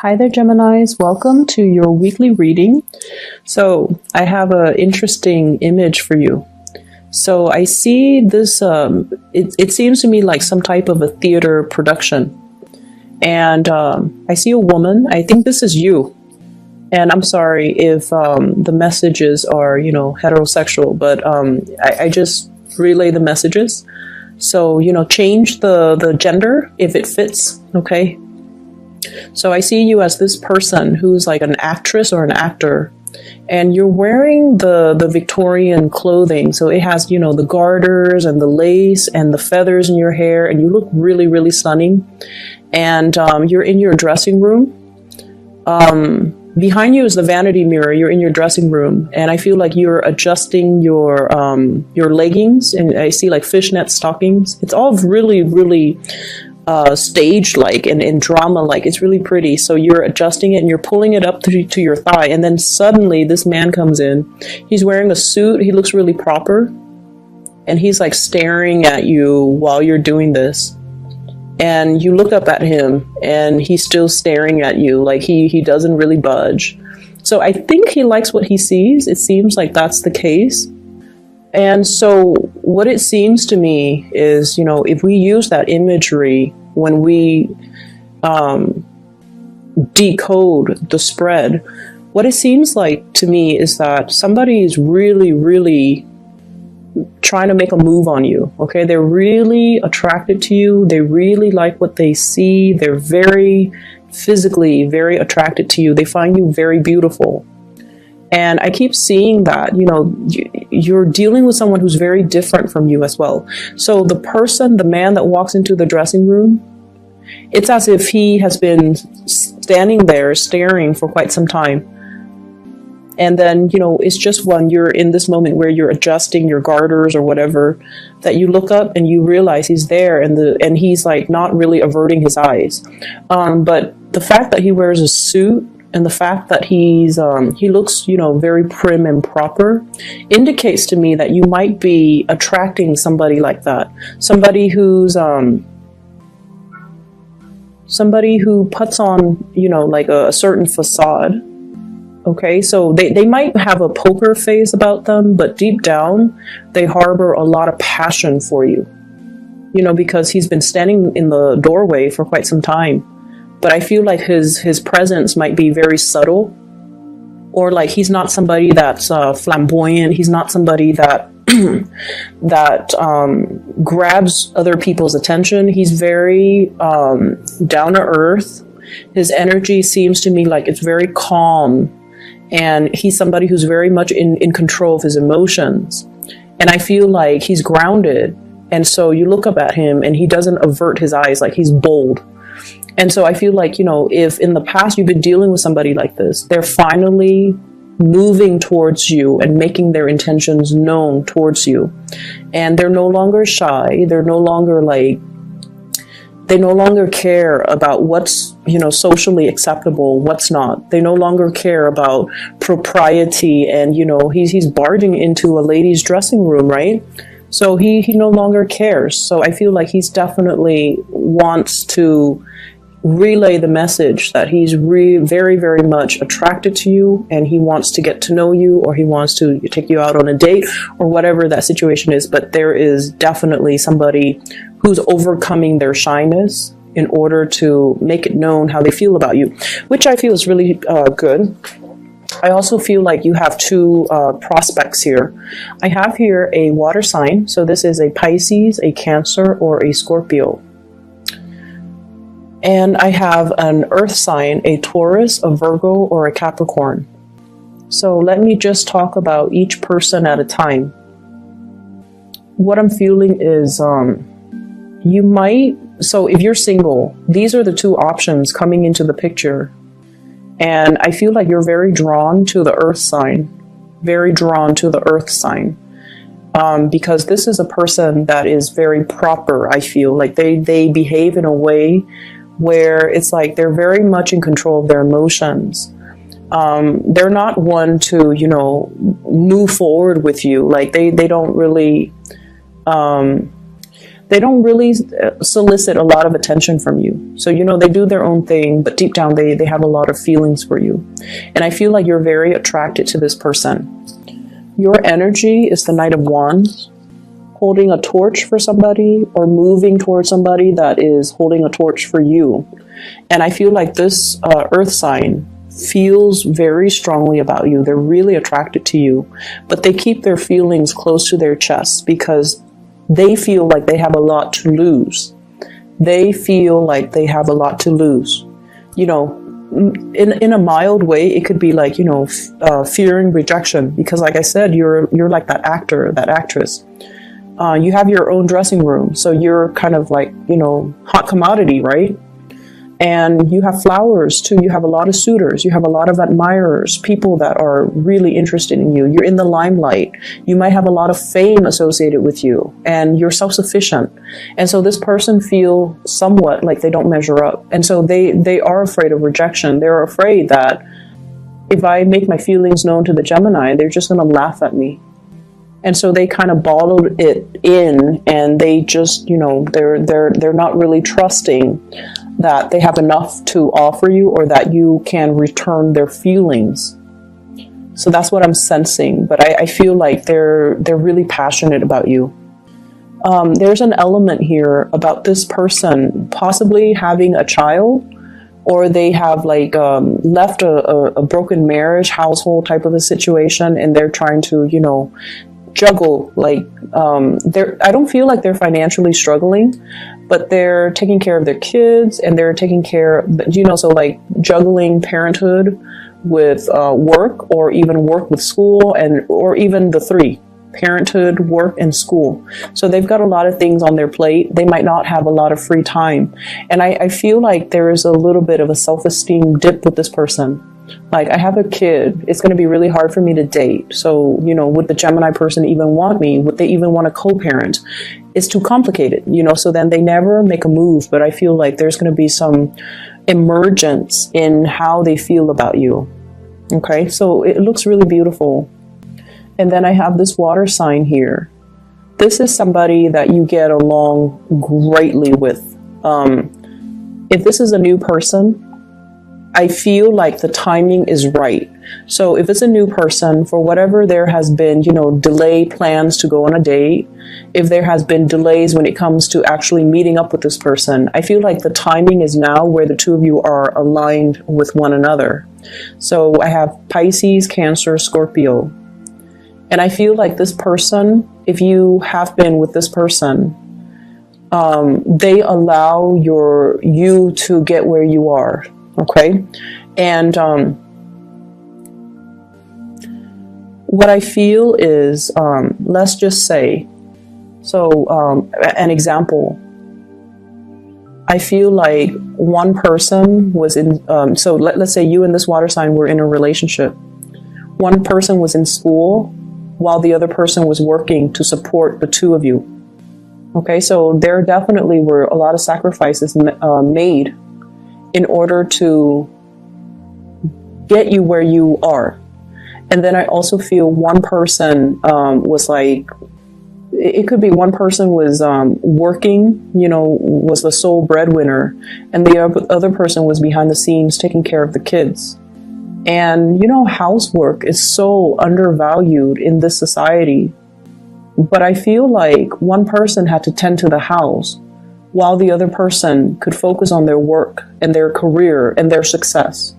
Hi there, Geminis. Welcome to your weekly reading. So I have an interesting image for you. So I see this, it seems to me like some type of a theater production. And I see a woman. I think this is you. And I'm sorry if the messages are, heterosexual, but I just relay the messages. So, change the gender if it fits, okay? So I see you as this person who's like an actress or an actor, and you're wearing the Victorian clothing. So it has, the garters and the lace and the feathers in your hair, and you look really, really stunning. And you're in your dressing room. Behind you is the vanity mirror. You're in your dressing room, and I feel like you're adjusting your leggings, and I see like fishnet stockings. It's all really, really stage-like and drama-like. It's really pretty. So you're adjusting it and you're pulling it up to your thigh, and then suddenly this man comes in. He's wearing a suit. He looks really proper, and he's like staring at you while you're doing this. And you look up at him, and he's still staring at you, like he doesn't really budge. So I think he likes what he sees. It seems like that's the case. And so what it seems to me is, if we use that imagery when we decode the spread, what it seems like to me is that somebody is really, really trying to make a move on you. Okay, they're really attracted to you. They really like what they see. They're very physically very attracted to you. They find you very beautiful. And I keep seeing that, you're dealing with someone who's very different from you as well. So the man that walks into the dressing room, it's as if he has been standing there staring for quite some time. And then, it's just when you're in this moment where you're adjusting your garters or whatever, that you look up and you realize he's there, and he's like not really averting his eyes. But the fact that he wears a suit, and the fact that he looks, very prim and proper, indicates to me that you might be attracting somebody like that. Somebody who puts on, like a certain facade. Okay, so they might have a poker face about them, but deep down, they harbor a lot of passion for you. Because he's been standing in the doorway for quite some time. But I feel like his presence might be very subtle, or like he's not somebody that's flamboyant. He's not somebody that grabs other people's attention. He's very down to earth. His energy seems to me like it's very calm, and he's somebody who's very much in control of his emotions. And I feel like he's grounded. And so you look up at him, and he doesn't avert his eyes, like he's bold. And so I feel like, if in the past you've been dealing with somebody like this, they're finally moving towards you and making their intentions known towards you. And they're no longer shy. They're no longer they no longer care about what's, socially acceptable, what's not. They no longer care about propriety. And, he's barging into a lady's dressing room, right? So he no longer cares. So I feel like he's definitely wants to relay the message that he's very, very much attracted to you, and he wants to get to know you, or he wants to take you out on a date, or whatever that situation is. But there is definitely somebody who's overcoming their shyness in order to make it known how they feel about you, which I feel is really good. I also feel like you have two prospects here. I have here a water sign. So this is a Pisces, a Cancer, or a Scorpio. And I have an earth sign, a Taurus, a Virgo, or a Capricorn. So let me just talk about each person at a time. What I'm feeling is so if you're single, these are the two options coming into the picture. And I feel like you're very drawn to the earth sign, very drawn to the earth sign. Because this is a person that is very proper. I feel like they behave in a way where it's like they're very much in control of their emotions. They're not one to, move forward with you. Like they don't really, they don't really solicit a lot of attention from you. So, you know, they do their own thing, but deep down they have a lot of feelings for you. And I feel like you're very attracted to this person. Your energy is the Knight of Wands, holding a torch for somebody or moving towards somebody that is holding a torch for you. And I feel like this earth sign feels very strongly about you. They're really attracted to you, but they keep their feelings close to their chest because they feel like they have a lot to lose. They feel like they have a lot to lose. You know, in a mild way, it could be like, you know, fearing rejection, because like I said, you're like that actor, that actress. You have your own dressing room, so you're kind of like, you know, hot commodity, right? And you have flowers too. You have a lot of suitors. You have a lot of admirers, people that are really interested in you. You're in the limelight. You might have a lot of fame associated with you, and you're self-sufficient. And so this person feels somewhat like they don't measure up. And so they are afraid of rejection. They're afraid that if I make my feelings known to the Gemini, they're just going to laugh at me. And so they kind of bottled it in, and they just, you know, they're not really trusting that they have enough to offer you or that you can return their feelings. So that's what I'm sensing. But I feel like they're really passionate about you. There's an element here about this person possibly having a child, or they have like left a broken marriage, household type of a situation, and they're trying to, you know, juggle, like I don't feel like they're financially struggling, but they're taking care of their kids, and they're taking care, you know, so like juggling parenthood with work, or even work with school, and or even the three: parenthood, work, and school. So they've got a lot of things on their plate. They might not have a lot of free time, and I feel like there is a little bit of a self-esteem dip with this person. Like, I have a kid, it's going to be really hard for me to date. So, you know, would the Gemini person even want me? Would they even want to co-parent? It's too complicated, you know, so then they never make a move. But I feel like there's going to be some emergence in how they feel about you. Okay, so it looks really beautiful. And then I have this water sign here. This is somebody that you get along greatly with. If this is a new person, I feel like the timing is right. So if it's a new person, for whatever there has been, you know, delay plans to go on a date, if there has been delays when it comes to actually meeting up with this person, I feel like the timing is now where the two of you are aligned with one another. So I have Pisces, Cancer, Scorpio. And I feel like this person, if you have been with this person, they allow you to get where you are. Okay, and what I feel is, let's just say, so an example, I feel like one person was in, so let's say you and this water sign were in a relationship. One person was in school while the other person was working to support the two of you. Okay, so there definitely were a lot of sacrifices made in order to get you where you are. And then I also feel one person was like, it could be one person was working, you know, was the sole breadwinner, and the other person was behind the scenes taking care of the kids. And, you know, housework is so undervalued in this society. But I feel like one person had to tend to the house, while the other person could focus on their work and their career and their success.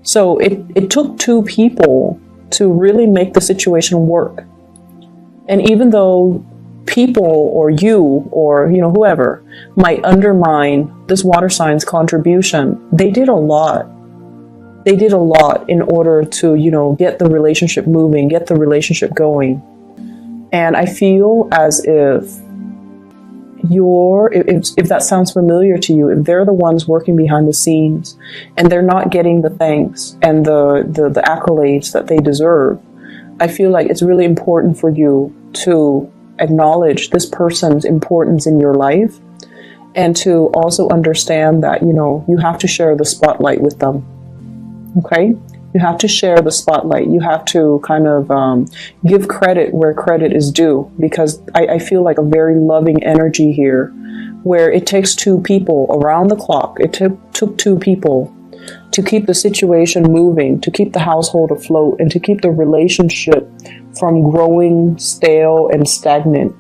So it took two people to really make the situation work. And even though people or you or, you know, whoever might undermine this water sign's contribution, they did a lot. They did a lot in order to, you know, get the relationship moving, get the relationship going. And I feel as if if that sounds familiar to you, if they're the ones working behind the scenes and they're not getting the thanks and the accolades that they deserve, I feel like it's really important for you to acknowledge this person's importance in your life, and to also understand that, you know, you have to share the spotlight with them. Okay? You have to share the spotlight. You have to kind of give credit where credit is due, because I feel like a very loving energy here, where it takes two people around the clock. It took two people to keep the situation moving, to keep the household afloat, and to keep the relationship from growing stale and stagnant.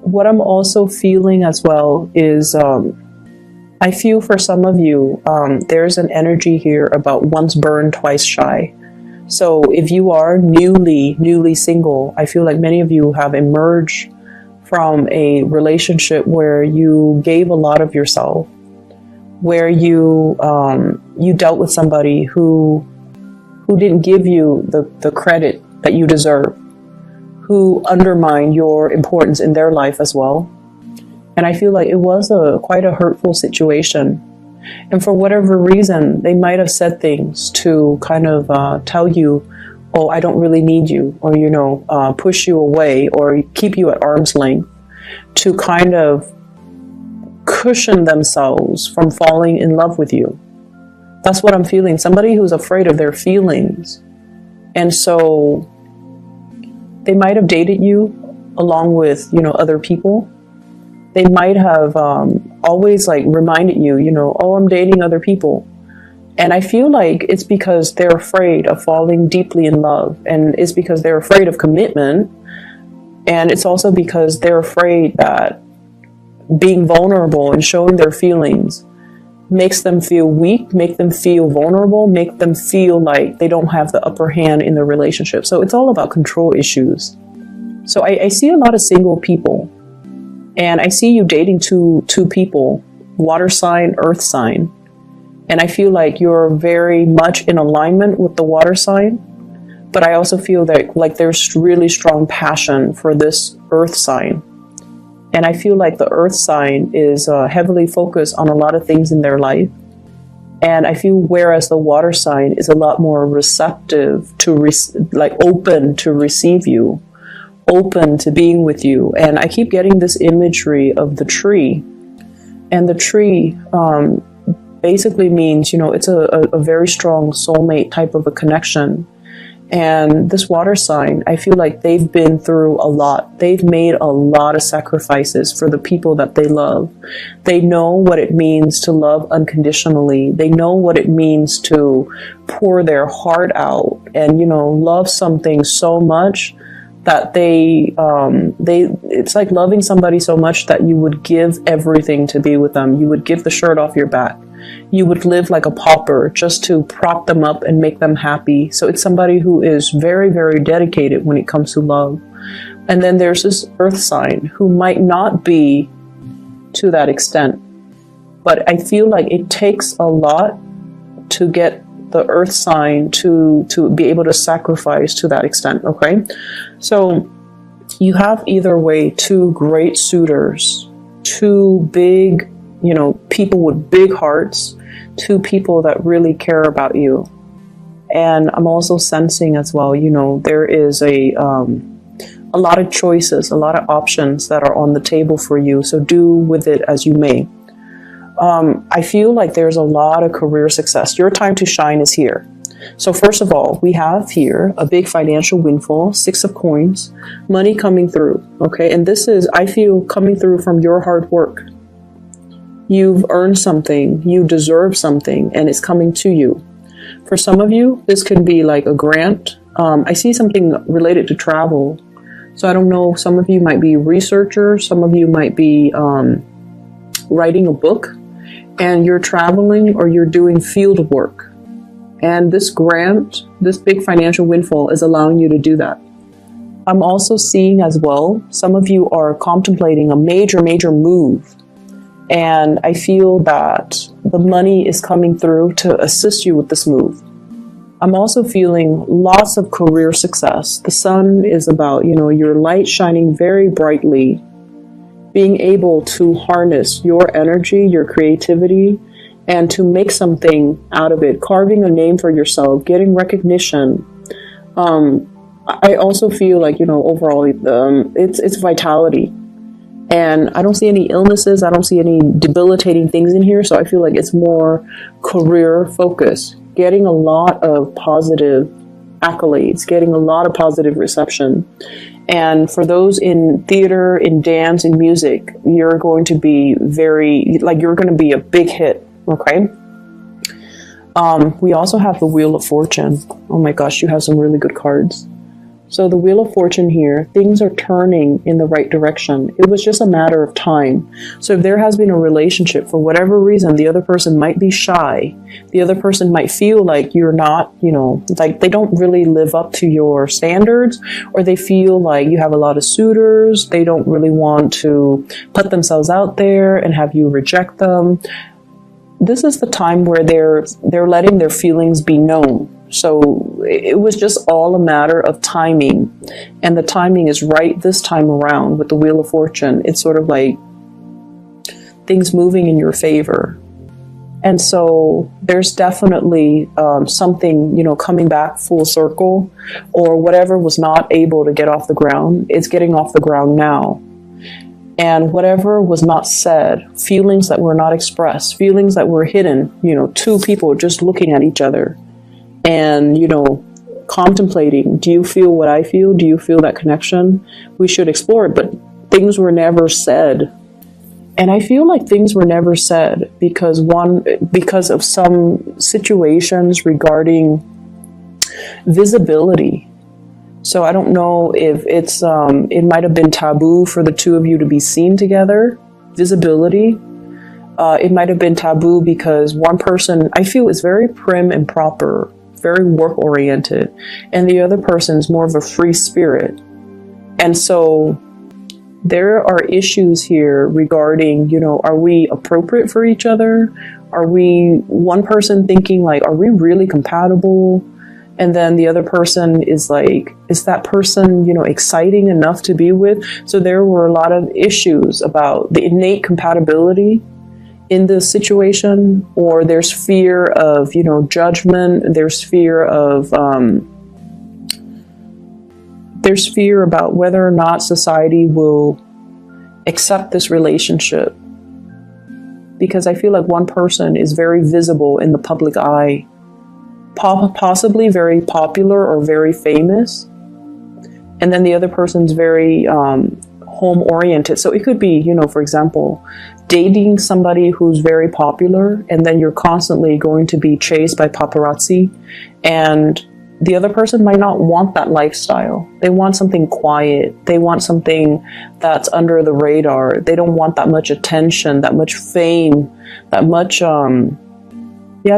What I'm also feeling as well is I feel for some of you, there's an energy here about once burned, twice shy. So if you are newly single, I feel like many of you have emerged from a relationship where you gave a lot of yourself, where you dealt with somebody who didn't give you the credit that you deserve, who undermined your importance in their life as well. And I feel like it was quite a hurtful situation. And for whatever reason, they might have said things to kind of tell you, oh, I don't really need you, or, you know, push you away or keep you at arm's length, to kind of cushion themselves from falling in love with you. That's what I'm feeling. Somebody who's afraid of their feelings. And so they might have dated you along with, you know, other people. They might have always like reminded you, you know, oh, I'm dating other people. And I feel like it's because they're afraid of falling deeply in love. And it's because they're afraid of commitment. And it's also because they're afraid that being vulnerable and showing their feelings makes them feel weak, make them feel vulnerable, make them feel like they don't have the upper hand in the relationship. So it's all about control issues. So I see a lot of single people. And I see you dating two people, water sign, earth sign. And I feel like you're very much in alignment with the water sign. But I also feel that like there's really strong passion for this earth sign. And I feel like the earth sign is heavily focused on a lot of things in their life. And I feel whereas the water sign is a lot more receptive to open to receive you, open to being with you. And I keep getting this imagery of the tree. And the tree basically means, you know, it's a very strong soulmate type of a connection. And this water sign, I feel like they've been through a lot. They've made a lot of sacrifices for the people that they love. They know what it means to love unconditionally. They know what it means to pour their heart out and, you know, love something so much that it's like loving somebody so much that you would give everything to be with them. You would give the shirt off your back. You would live like a pauper just to prop them up and make them happy. So it's somebody who is very, very dedicated when it comes to love. And then there's this earth sign who might not be to that extent. But I feel like it takes a lot to get the earth sign to be able to sacrifice to that extent, okay? So you have either way two great suitors, two big, you know, people with big hearts, two people that really care about you. And I'm also sensing as well, you know, there is a lot of choices, a lot of options that are on the table for you. So do with it as you may. I feel like there's a lot of career success. Your time to shine is here. So first of all, we have here a big financial windfall, 6 of coins, money coming through, okay? And this is, I feel, coming through from your hard work. You've earned something, you deserve something, and it's coming to you. For some of you, this could be like a grant. I see something related to travel. So I don't know, some of you might be researchers, some of you might be writing a book, and you're traveling or you're doing field work. And this grant, this big financial windfall is allowing you to do that. I'm also seeing as well, some of you are contemplating a major move. And I feel that the money is coming through to assist you with this move. I'm also feeling lots of career success. The sun is about, you know, your light shining very brightly, being able to harness your energy, your creativity, and to make something out of it, carving a name for yourself, getting recognition. I also feel like, you know, overall, it's vitality. And I don't see any illnesses. I don't see any debilitating things in here. So I feel like it's more career focused, getting a lot of positive accolades, getting a lot of positive reception. And for those in theater, in dance, in music, you're going to be you're going to be a big hit. Okay. We also have the Wheel of Fortune. Oh my gosh, you have some really good cards. So the Wheel of Fortune here, things are turning in the right direction. It was just a matter of time. So if there has been a relationship, for whatever reason, the other person might be shy. The other person might feel like you're not, like they don't really live up to your standards, or they feel like you have a lot of suitors. They don't really want to put themselves out there and have you reject them. This is the time where they're letting their feelings be known. So it was just all a matter of timing, and the timing is right this time around with the Wheel of Fortune. It's sort of like things moving in your favor. And so there's definitely something, coming back full circle, or whatever was not able to get off the ground, it's getting off the ground now. And whatever was not said, feelings that were not expressed, feelings that were hidden, two people just looking at each other and, contemplating, do you feel what I feel? Do you feel that connection? We should explore it, but things were never said. And I feel like things were never said because of some situations regarding visibility. So I don't know if it might have been taboo for the two of you to be seen together. Visibility. It might have been taboo because one person, I feel, is very prim and proper, very work oriented, and the other person is more of a free spirit. And so there are issues here regarding, are we appropriate for each other? Are we one person thinking like, are we really compatible? And then the other person is like, is that person, exciting enough to be with? So there were a lot of issues about the innate compatibility in this situation, or there's fear of, judgment. There's fear about whether or not society will accept this relationship. Because I feel like one person is very visible in the public eye, possibly very popular or very famous, and then the other person's very home oriented. So it could be, for example, dating somebody who's very popular, and then you're constantly going to be chased by paparazzi, and the other person might not want that lifestyle. They want something quiet. They want something that's under the radar. They don't want that much attention, that much fame, that much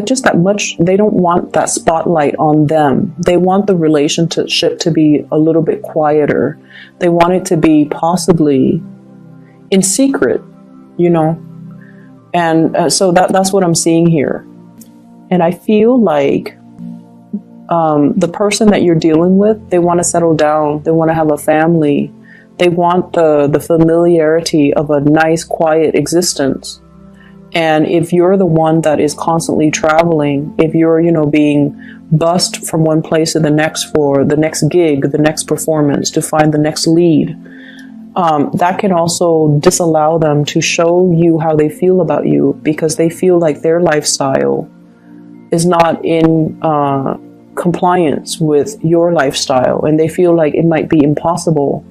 just that much. They don't want that spotlight on them. They want the relationship to be a little bit quieter. They want it to be possibly in secret, and so that's what I'm seeing here. And I feel like the person that you're dealing with, they want to settle down. They want to have a family. They want the familiarity of a nice, quiet existence. And if you're the one that is constantly traveling, if you're, being bussed from one place to the next for the next gig, the next performance, to find the next lead, that can also disallow them to show you how they feel about you, because they feel like their lifestyle is not in compliance with your lifestyle, and they feel like it might be impossible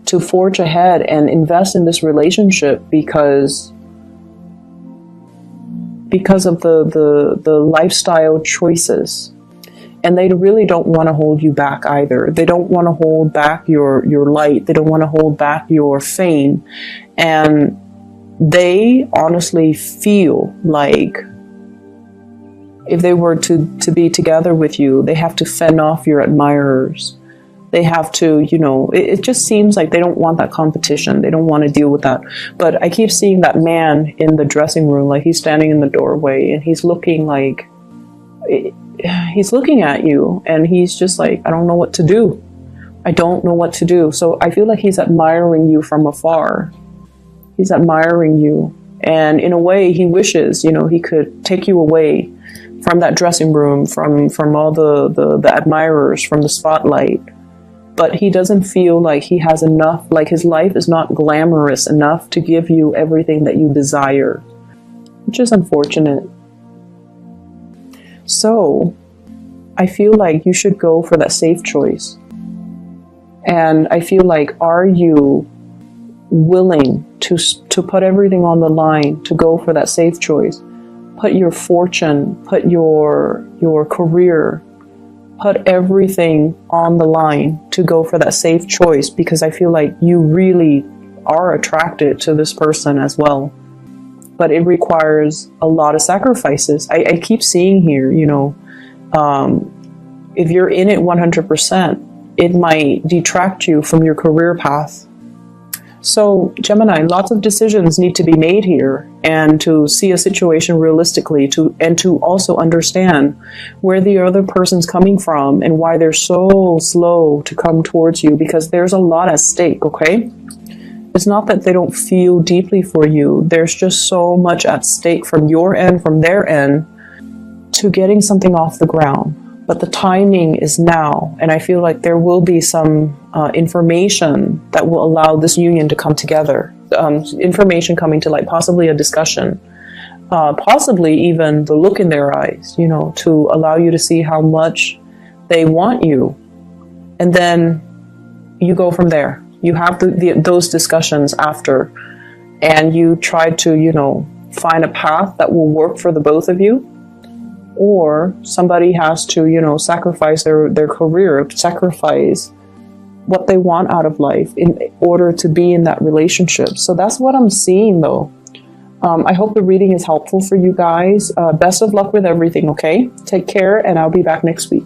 to forge ahead and invest in this relationship because of the lifestyle choices. And they really don't want to hold you back either. They don't want to hold back your light. They don't want to hold back your fame. And they honestly feel like if they were to be together with you, they have to fend off your admirers. They have to, it just seems like they don't want that competition. They don't want to deal with that. But I keep seeing that man in the dressing room, like he's standing in the doorway and he's looking at you, and he's just like, I don't know what to do. I don't know what to do. So I feel like he's admiring you from afar. He's admiring you. And in a way, he wishes, he could take you away from that dressing room, from all the admirers, from the spotlight, but he doesn't feel like he has enough, like his life is not glamorous enough to give you everything that you desire, which is unfortunate. So I feel like you should go for that safe choice. And I feel like, are you willing to put everything on the line to go for that safe choice? Put your fortune, put your career, put everything on the line to go for that safe choice, because I feel like you really are attracted to this person as well. But it requires a lot of sacrifices. I keep seeing here, you know, if you're in it 100%, it might detract you from your career path. So Gemini, lots of decisions need to be made here, and to see a situation realistically, and to also understand where the other person's coming from and why they're so slow to come towards you, because there's a lot at stake, okay? It's not that they don't feel deeply for you. There's just so much at stake from your end, from their end, to getting something off the ground. But the timing is now, and I feel like there will be some information that will allow this union to come together. Information coming to light, possibly a discussion, possibly even the look in their eyes, you know, to allow you to see how much they want you. And then you go from there. You have those discussions after, and you try to, you know, find a path that will work for the both of you. Or somebody has to, you know, sacrifice their career, sacrifice what they want out of life in order to be in that relationship. So that's what I'm seeing, though. I hope the reading is helpful for you guys. Best of luck with everything, okay? Take care, and I'll be back next week.